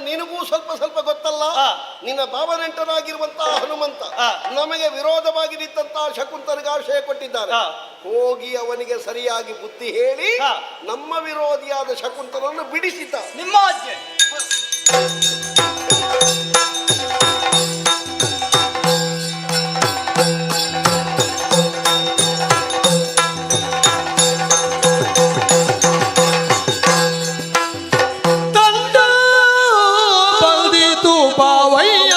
ನಿನಗೂ ಸ್ವಲ್ಪ ಸ್ವಲ್ಪ ಗೊತ್ತಲ್ಲ. ನಿನ್ನ ಭಾವನೆಂಟನಾಗಿರುವಂತಹ ಹನುಮಂತ ನಮಗೆ ವಿರೋಧವಾಗಿ ನಿಂತಹ ಶಕುಂತನಿಗೆ ಆಶ್ರಯ ಕೊಟ್ಟಿದ್ದಾರೆ. ಹೋಗಿ ಅವನಿಗೆ ಸರಿಯಾಗಿ ಬುದ್ಧಿ ಹೇಳಿ ನಮ್ಮ ವಿರೋಧಿಯಾದ ಶಕುಂತನನ್ನು ಬಿಡಿಸಿದ. ನಿಮ್ಮ ಆಜ್ಞೆ. ದಂಡು ಬಂದಿತು ಬಾವಯ್ಯ.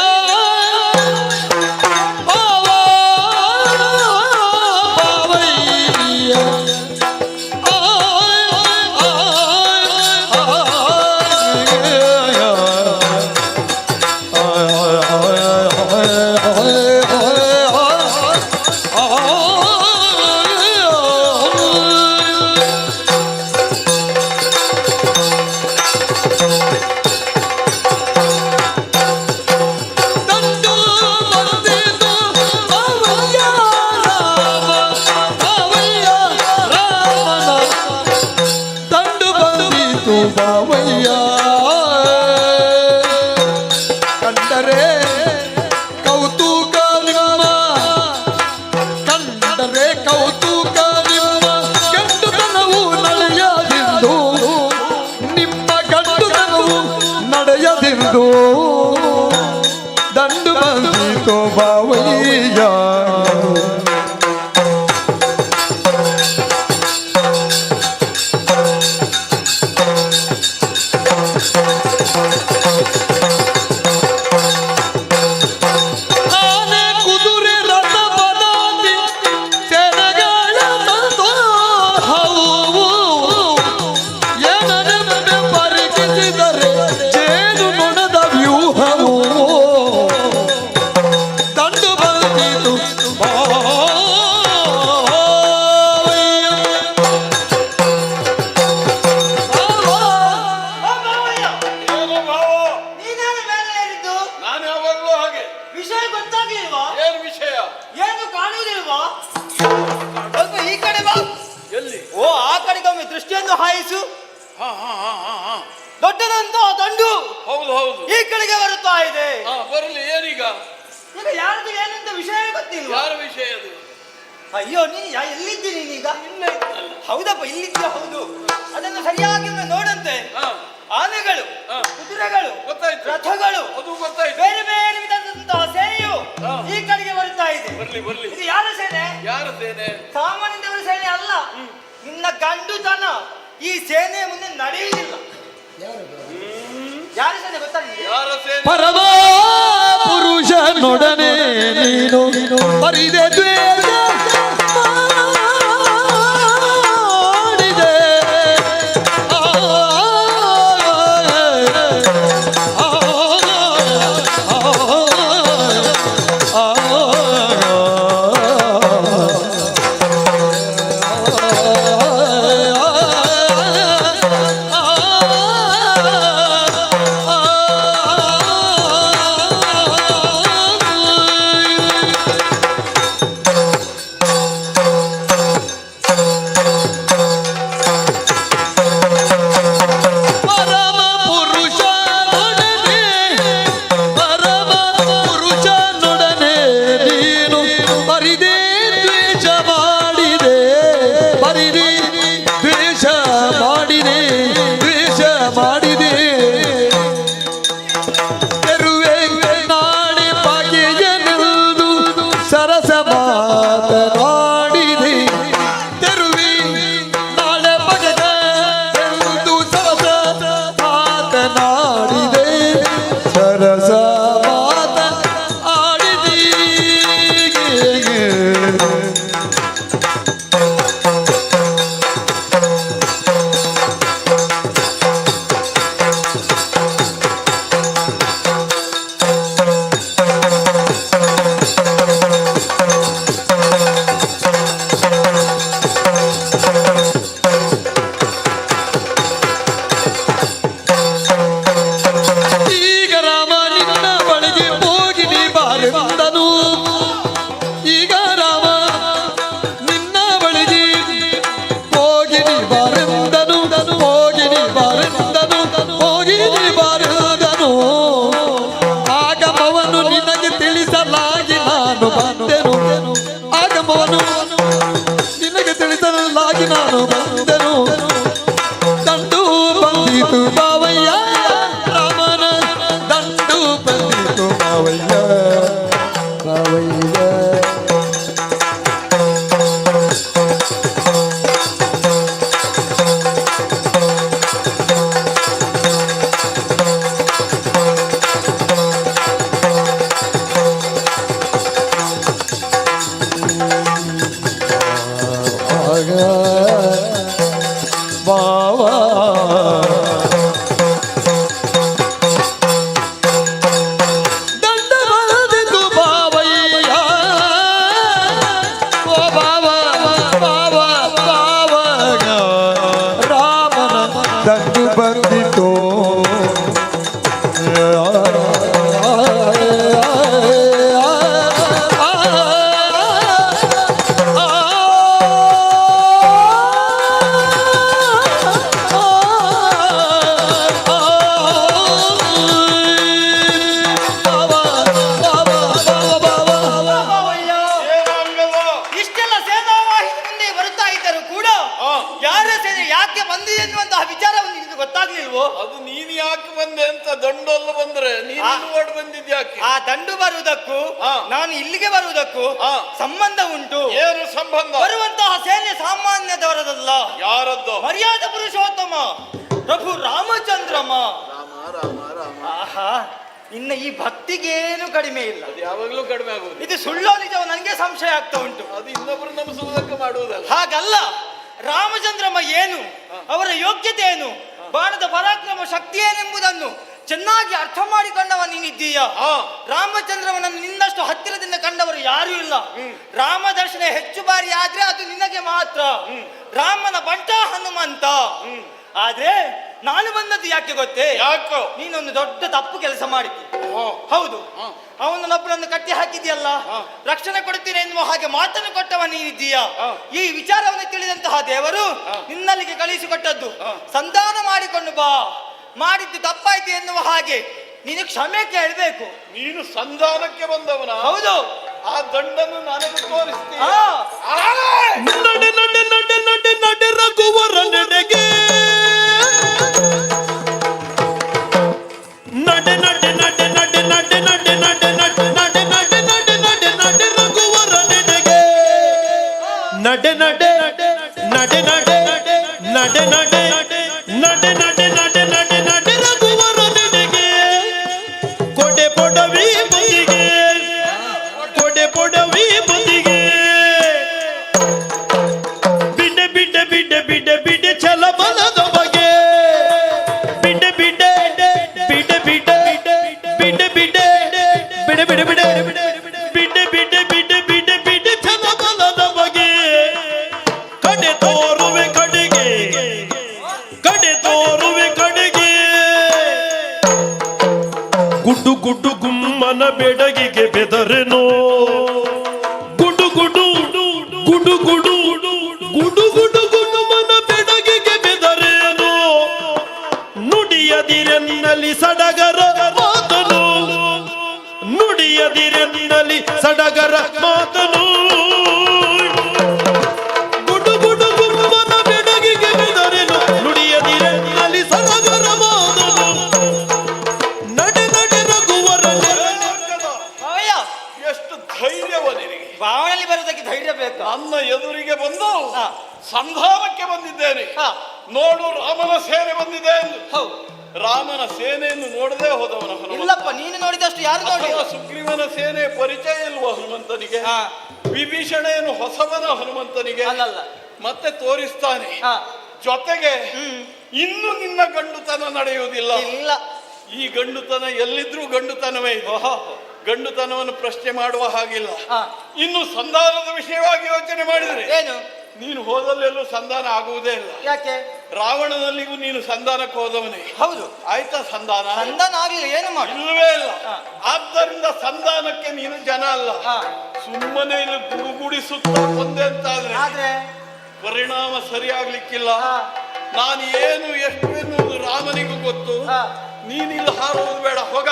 ಹಾಯಿಸು. ದೊಡ್ಡದಂತ ದಂಡು ಹೌದು ಹೌದು ಈ ಕಡೆಗೆ ಬರುತ್ತಾ ಇದೆ. ಬರಲಿ. ಏನೀಗ? ಈಗ ಯಾರ್ದು ಏನಂತ ವಿಷಯ ಗೊತ್ತಿಲ್ಲ. ಯಾರ ವಿಷಯ ಅದು? ಅಯ್ಯೋ ನೀ ಎಲ್ಲಿದ್ದೀನಿ ನೀಗ? ಹೌದಪ್ಪ ಇಲ್ಲಿದ್ಯಾ? ಹೌದು. ಅದನ್ನು ಸರಿಯಾಗಿ ನೋಡಂತೆ. ಆನೆಗಳು, ಕುದುರೆಗಳು, ರಥಗಳು, ಬೇರೆ ಬೇರೆ ವಿಧದಂತಹ ಸೇನೆಯು ಈ ಕಡೆಗೆ ಬರುತ್ತಾ ಇದೆ. ಬರ್ಲಿ ಬರ್ಲಿ. ಇದು ಯಾರ ಸೇನೆ? ಯಾರ ಸೇನೆ? ಸಾಮಾನ್ಯದವರ ಸೇನೆ ಅಲ್ಲ. ನಿನ್ನ ಗಂಡುತನ ಈ ಸೇನೆಯ ಮುಂದೆ ನಡೆಯುವುದಿಲ್ಲ. ಯಾರ ಸೇನೆ ಗೊತ್ತಾ ನಿಮಗೆ? ಯಾರ ಸೇನೆ? ಪರಮ ಪುರುಷನೊಡನೆ ನೀನು ಪರಿದೆ ದ್ವೇಷ ಮಾಡಿದೆ. ಇಲ್ವೋ? ಅದು ನೀನ್ ಯಾಕೆ ಬಂದೆ ಅಂತ ದಂಡಲ್ಲ ಬಂದ್ರೆ ನೀನು ಓಡ್ ಬಂದಿದ್ಯಾಕೆ? ಆ ದಂಡು ಬರುವುದಕ್ಕೂ ನಾನು ಇಲ್ಲಿಗೆ ಬರುವುದಕ್ಕೂ ಸಂಬಂಧ ಉಂಟು. ಏನು ಸಂಬಂಧ? ಬರುವಂತಹ ಸೇನೆ ಸಾಮಾನ್ಯದವರದಲ್ಲ. ಯಾರದ್ದು? ಮರ್ಯಾದ ಪುರುಷೋತ್ತಮ ಪ್ರಭು ರಾಮಚಂದ್ರಮ. ರಾಮ ರಾಮ ರಾಮ. ಆಹಾ, ಇನ್ನ ಈ ಭಕ್ತಿಗೇನು ಕಡಿಮೆ ಇಲ್ಲ. ಅದು ಯಾವಾಗ್ಲೂ ಕಡಿಮೆ ಆಗುದು. ಇದು ಸುಳ್ಳೋ ನಿಜವೋ ನನಗೆ ಸಂಶಯ ಆಗ್ತಾ ಉಂಟು. ಅದು ಇನ್ನೊಬ್ರು ನಮಿಸುವುದಕ್ಕೆ ಮಾಡುವುದಲ್ಲ. ಹಾಗಲ್ಲ, ರಾಮಚಂದ್ರಮ್ಮ ಏನು, ಅವರ ಯೋಗ್ಯತೆ ಏನು, ಬಾಣದ ಪರಾಕ್ರಮ ಶಕ್ತಿ ಏನೆಂಬುದನ್ನು ಚೆನ್ನಾಗಿ ಅರ್ಥ ಮಾಡಿಕೊಂಡವ ನೀನಿದ್ದೀಯ. ರಾಮಚಂದ್ರವನನ್ನು ನಿನ್ನಷ್ಟು ಹತ್ತಿರದಿಂದ ಕಂಡವರು ಯಾರೂ ಇಲ್ಲ. ರಾಮ ದರ್ಶನ ಹೆಚ್ಚು ಬಾರಿ ಆದ್ರೆ ಅದು ನಿನಗೆ ಮಾತ್ರ. ರಾಮನ ಬಂಟ ಹನುಮಂತ. ಆದ್ರೆ ನಾನು ಬಂದದ್ದು ಯಾಕೆ ಗೊತ್ತೇ? ಯಾಕೋ? ನೀನೊಂದು ದೊಡ್ಡ ತಪ್ಪು ಕೆಲಸ ಮಾಡಿದ್ದಿ. ಹೌದು, ಅವನನ್ನೊಬ್ಬರನ್ನು ಕಟ್ಟಿ ಹಾಕಿದ್ಯಲ್ಲ, ರಕ್ಷಣೆ ಕೊಡುತ್ತೀನಿ ಎನ್ನುವ ಹಾಗೆ ಮಾತನ್ನು ಕೊಟ್ಟವ ನೀನಿದ್ದೀಯ. ಈ ವಿಚಾರವನ್ನು ತಿಳಿದಂತಹ ದೇವರು ನಿನ್ನಲ್ಲಿಗೆ ಕಳಿಸಿಕೊಟ್ಟದ್ದು. ಸಂಧಾನ ಮಾಡಿಕೊಂಡು ಬಾ, ಮಾಡಿದ್ದು ತಪ್ಪಾಯ್ತು ಎನ್ನುವ ಹಾಗೆ ನೀನು ಕ್ಷಮೆ ಕೇಳಬೇಕು. ನೀನು ಸಂಧಾನಕ್ಕೆ ಬಂದವನ? ಹೌದು. ಆ ದಂಡನ್ನು ನನಗೆ ತೋರಿಸ್ತೀನಿ. ನಡೆ ನಡೆ ನಡೆ ನಡೆ ನಡೆ ರಘುವರ ನಡೆಗೆ ನಡೆ ನಡೆ ನಡೆ ನಡೆ ನಡೆ ನಡೆ ನಡೆ ನಡೆ ನಡೆ ನಡೆ ನಡೆ ನಡೆ ನಡೆ ರಘುವರ ನಡೆಗೆ ನಡೆ ನಡೆ ನಡೆ ನಡೆ ನಡೆ ನಡೆ ನಡೆ ನಡೆ ನಡೆ ನಡೆ ನಡೆ ರಘುವರ ನಡೆಗೆ ಕೊಡೆ ಪೊಡವಿ ಬದಿಗೆ ಕೊಡೆ ಪೊಡವಿ ಬದಿಗೆ ಬಿಡೆ ಬಿಡೆ ಬಿಡೆ ಬಿಡೆ ಬಿಡೆ ಛಲ ಬಲದ ಬಗೆ ಬಿಡೆ ಬಿಡೆ ಬಿಡೆ ಬಿಡೆ ಬಿಡೆ ಬಿಡೆ ಬಿಡೆ ಬಿಡೆ ಬಿಡೆ ಬಿಡೆ ಬಿಡೆ ಬಿಡೆ ಬಿಡೆ ಬಿಡೆ ಛಲ ಬಲದ ಬಗೆ ಕಡೆ ತೋರುವೆ ಕಡೆಗೆ ಕಡೆ ತೋರುವೆ ಕಡೆಗೆ ಗುಡ್ಡು ಗುಡ್ಡು ಗುಮ್ಮನ ಬೆಡಗಿಗೆ ಬೆದರೆನೋ ಗುಡು ಗುಡು ಗುಡು ಗುಡು ಗುಡು ಗುಡು ಗುಡು ಮನ ಬೆಡಗಿಗೆ ಬೆದರೇನು ನುಡಿಯದಿರೆನ್ನಲಿ ಸಡಗರ ಮಾತನು ನುಡಿಯದಿರೆನ್ನಲಿ ಸಡಗರ ಮಾತನು ಗುಡು ಗುಡು ಗುಡು ಮನ ಬೆಡಗಿಗೆ ಬೆದರೇನು ನುಡಿಯದಿರೆನ್ನಲಿ ಸಡಗರ ಮಾತನು ನಡೆ ನಡೆ ರಘುವರ ಮಾವಯ್ಯ, ಎಷ್ಟು ಧೈರ್ಯವ ನಿನಗೆ? ಬಾವನಲ್ಲಿ ಬರುವುದಕ್ಕೆ ಧೈರ್ಯ ಬೇಕು. ನನ್ನ ಎದುರಿಗೆ ಬಂದು ಸಂಧಾನಕ್ಕೆ ಬಂದಿದ್ದೇನೆ. ನೋಡು, ರಾಮನ ಸೇನೆ ಬಂದಿದೆ ಎಂದು. ಹೌದು. ರಾಮನ ಸೇನೆಯನ್ನು ನೋಡದೆ ಹೋದವನ ಹನುಮಂತ. ಇಲ್ಲಪ್ಪ, ನೀನು ನೋಡಿದಷ್ಟು ಯಾರು ನೋಡಿ? ಅಥವಾ ಸುಗ್ರೀವನ ಸೇನೆ ಪರಿಚಯ ಇಲ್ವ ಹನುಮಂತನಿಗೆ? ವಿಭೀಷಣ ಏನು ಹೊಸವನ ಹನುಮಂತನಿಗೆ? ಅಲ್ಲಲ್ಲ. ಮತ್ತೆ ತೋರಿಸ್ತಾನೆ. ಜೊತೆಗೆ ಇನ್ನು ನಿನ್ನ ಗಂಡುತನ ನಡೆಯುವುದಿಲ್ಲ. ಇಲ್ಲ, ಈ ಗಂಡುತನ ಎಲ್ಲಿದ್ರೂ ಗಂಡುತನವೇ ಇದೆ. ಗಂಡುತನವನ್ನು ಪ್ರಶ್ನೆ ಮಾಡುವ ಹಾಗಿಲ್ಲ. ಇನ್ನು ಸಂಧಾನದ ವಿಷಯವಾಗಿ ಯೋಚನೆ ಮಾಡಿದರೆ ಏನು? ನೀನು ಹೋದಲ್ಲೆಲ್ಲೂ ಸಂಧಾನ ಆಗುವುದೇ ಇಲ್ಲ. ಯಾಕೆ? ರಾವಣನಲ್ಲಿಗೂ ನೀನು ಸಂಧಾನಕ್ಕೆ ಹೋದವನೇ. ಹೌದು. ಆಯ್ತಾ ಸಂಧಾನ? ಸಂಧಾನ ಆಗ್ಲಿಲ್ಲ, ಏನು ಮಾಡಿ? ಇಲ್ಲವೇ ಇಲ್ಲ. ಆದ್ದರಿಂದ ಸಂಧಾನಕ್ಕೆ ನೀನು ಜನ ಅಲ್ಲ. ಸುಮ್ಮನೆ ಇಲ್ಲಿ ಗುಡುಗುಡಿಸುತ್ತಾ ಬಂದೆ ಅಂತಾದ್ರೆ ಆದ್ರೆ ಪರಿಣಾಮ ಸರಿಯಾಗ್ಲಿಕ್ಕಿಲ್ಲ. ನಾನು ಏನು ಎಷ್ಟು ಎನ್ನುವುದು ರಾಮನಿಗೂ ಗೊತ್ತು. ನೀನಿಲ್ಲಿ ಹಾರುವುದು ಬೇಡ, ಹೋಗ.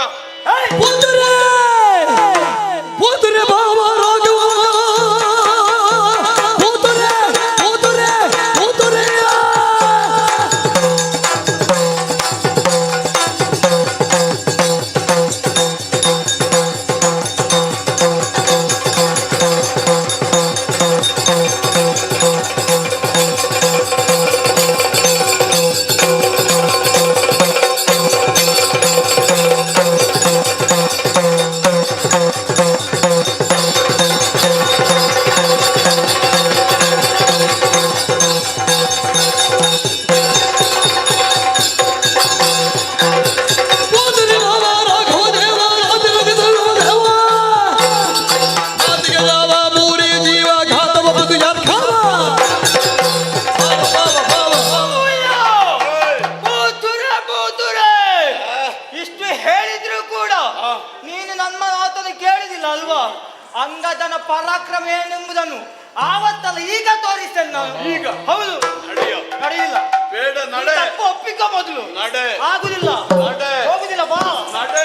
ಪುತ್ರೆ ಬಾವ ರಾಘವ ಪುತ್ರೆ ಪುತ್ರೆ ಪುತ್ರೆ ಅಂಗದನ ಪರಾಕ್ರಮ ಏನೆಂಬುದನ್ನು ಆವತ್ತಲ್ಲ ಈಗ ತೋರಿಸ್ತೇನೆ ನಾನು. ಈಗ? ಹೌದು. ನಡೆಯಿಲ್ಲ. ಬೇಡ, ನಡೆ. ತಪ್ಪು ಒಪ್ಪಿಕೋ ಮೊದಲು. ನಡೆ. ಆಗುದಿಲ್ಲ. ನಡೆ. ಹೋಗುದಿಲ್ಲ, ಬಾ. ನಡೆ.